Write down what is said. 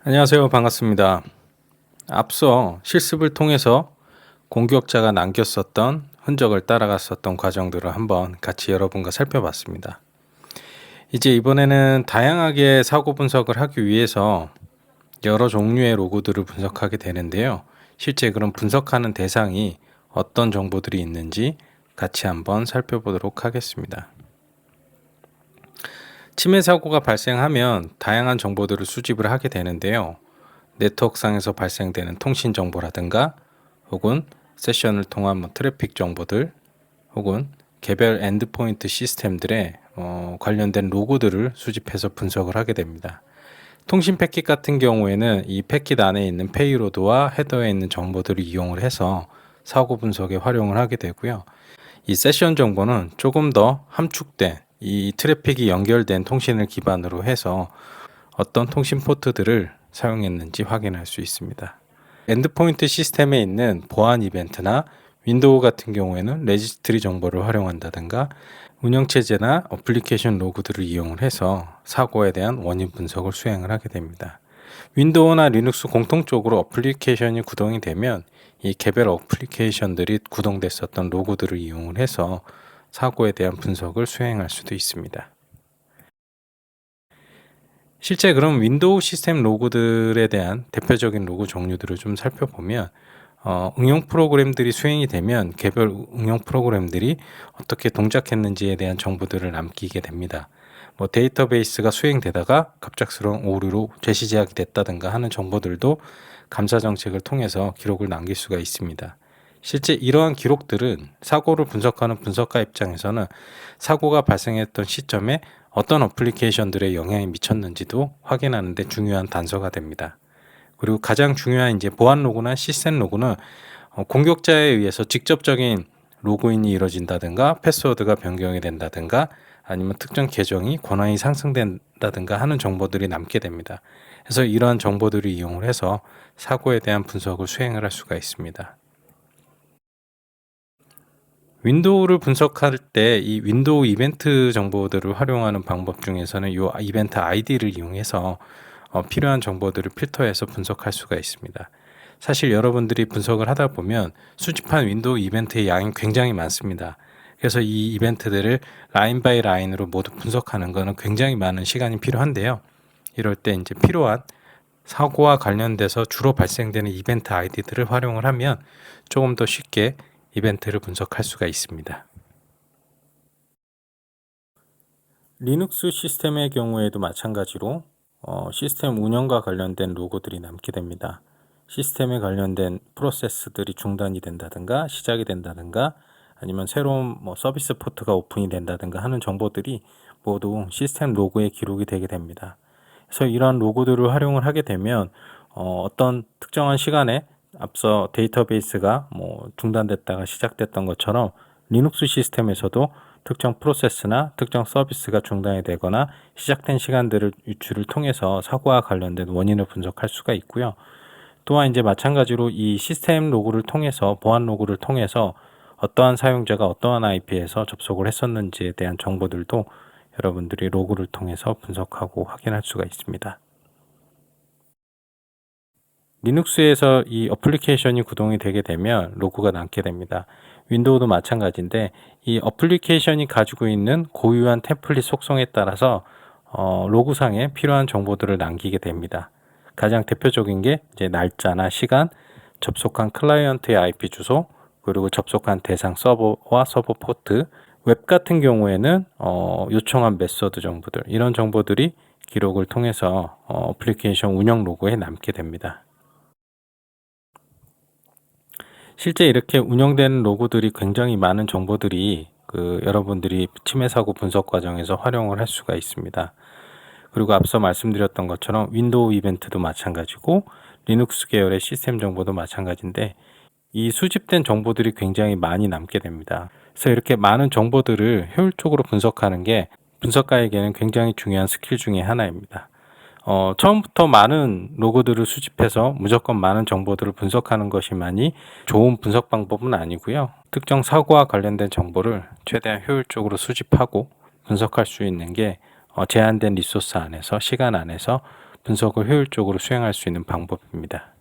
안녕하세요. 반갑습니다. 앞서 실습을 통해서 공격자가 남겼었던 흔적을 따라갔었던 과정들을 한번 같이 여러분과 살펴봤습니다. 이제 이번에는 다양하게 사고 분석을 하기 위해서 여러 종류의 로그들을 분석하게 되는데요. 실제 그런 분석하는 대상이 어떤 정보들이 있는지 같이 한번 살펴보도록 하겠습니다. 침해 사고가 발생하면 다양한 정보들을 수집을 하게 되는데요. 네트워크상에서 발생되는 통신 정보라든가 혹은 세션을 통한 트래픽 정보들 혹은 개별 엔드포인트 시스템들의 관련된 로고들을 수집해서 분석을 하게 됩니다. 통신 패킷 같은 경우에는 이 패킷 안에 있는 페이로드와 헤더에 있는 정보들을 이용을 해서 사고 분석에 활용을 하게 되고요. 이 세션 정보는 조금 더 함축된 이 트래픽이 연결된 통신을 기반으로 해서 어떤 통신 포트들을 사용했는지 확인할 수 있습니다. 엔드포인트 시스템에 있는 보안 이벤트나 윈도우 같은 경우에는 레지스트리 정보를 활용한다든가 운영체제나 어플리케이션 로그들을 이용을 해서 사고에 대한 원인 분석을 수행을 하게 됩니다. 윈도우나 리눅스 공통적으로 어플리케이션이 구동이 되면 이 개별 어플리케이션들이 구동됐었던 로그들을 이용을 해서 사고에 대한 분석을 수행할 수도 있습니다. 실제 그럼 윈도우 시스템 로그들에 대한 대표적인 로그 종류들을 좀 살펴보면 응용 프로그램들이 수행이 되면 개별 응용 프로그램들이 어떻게 동작했는지에 대한 정보들을 남기게 됩니다. 데이터베이스가 수행되다가 갑작스러운 오류로 재시 제약이 됐다든가 하는 정보들도 감사 정책을 통해서 기록을 남길 수가 있습니다. 실제 이러한 기록들은 사고를 분석하는 분석가 입장에서는 사고가 발생했던 시점에 어떤 어플리케이션들에 영향이 미쳤는지도 확인하는 데 중요한 단서가 됩니다. 그리고 가장 중요한 이제 보안 로그나 시스템 로그는 공격자에 의해서 직접적인 로그인이 이루어진다든가 패스워드가 변경이 된다든가 아니면 특정 계정이 권한이 상승된다든가 하는 정보들이 남게 됩니다. 그래서 이러한 정보들을 이용을 해서 사고에 대한 분석을 수행을 할 수가 있습니다. 윈도우를 분석할 때 이 윈도우 이벤트 정보들을 활용하는 방법 중에서는 이 이벤트 아이디를 이용해서 필요한 정보들을 필터해서 분석할 수가 있습니다. 사실 여러분들이 분석을 하다 보면 수집한 윈도우 이벤트의 양이 굉장히 많습니다. 그래서 이 이벤트들을 라인 바이 라인으로 모두 분석하는 것은 굉장히 많은 시간이 필요한데요. 이럴 때 이제 필요한 사고와 관련돼서 주로 발생되는 이벤트 아이디들을 활용을 하면 조금 더 쉽게 이벤트를 분석할 수가 있습니다. 리눅스 시스템의 경우에도 마찬가지로 시스템 운영과 관련된 로고들이 남게 됩니다. 시스템에 관련된 프로세스들이 중단이 된다든가 시작이 된다든가 아니면 새로운 서비스 포트가 오픈이 된다든가 하는 정보들이 모두 시스템 로그에 기록이 되게 됩니다. 그래서 이러한 로고들을 활용을 하게 되면 어떤 특정한 시간에 앞서 데이터베이스가 중단됐다가 시작됐던 것처럼 리눅스 시스템에서도 특정 프로세스나 특정 서비스가 중단이 되거나 시작된 시간들을 유출을 통해서 사고와 관련된 원인을 분석할 수가 있고요. 또한 이제 마찬가지로 이 시스템 로그를 통해서 보안 로그를 통해서 어떠한 사용자가 어떠한 IP에서 접속을 했었는지에 대한 정보들도 여러분들이 로그를 통해서 분석하고 확인할 수가 있습니다. 리눅스에서 이 어플리케이션이 구동이 되게 되면 로그가 남게 됩니다. 윈도우도 마찬가지인데 이 어플리케이션이 가지고 있는 고유한 템플릿 속성에 따라서 로그상에 필요한 정보들을 남기게 됩니다. 가장 대표적인 게 이제 날짜나 시간, 접속한 클라이언트의 IP 주소, 그리고 접속한 대상 서버와 서버 포트, 웹 같은 경우에는 요청한 메소드 정보들, 이런 정보들이 기록을 통해서 어플리케이션 운영 로그에 남게 됩니다. 실제 이렇게 운영되는 로고들이 굉장히 많은 정보들이 여러분들이 침해 사고 분석 과정에서 활용을 할 수가 있습니다. 그리고 앞서 말씀드렸던 것처럼 윈도우 이벤트도 마찬가지고 리눅스 계열의 시스템 정보도 마찬가지인데 이 수집된 정보들이 굉장히 많이 남게 됩니다. 그래서 이렇게 많은 정보들을 효율적으로 분석하는 게 분석가에게는 굉장히 중요한 스킬 중에 하나입니다. 처음부터 많은 로고들을 수집해서 무조건 많은 정보들을 분석하는 것이만이 좋은 분석 방법은 아니고요. 특정 사고와 관련된 정보를 최대한 효율적으로 수집하고 분석할 수 있는 게 제한된 리소스 안에서 시간 안에서 분석을 효율적으로 수행할 수 있는 방법입니다.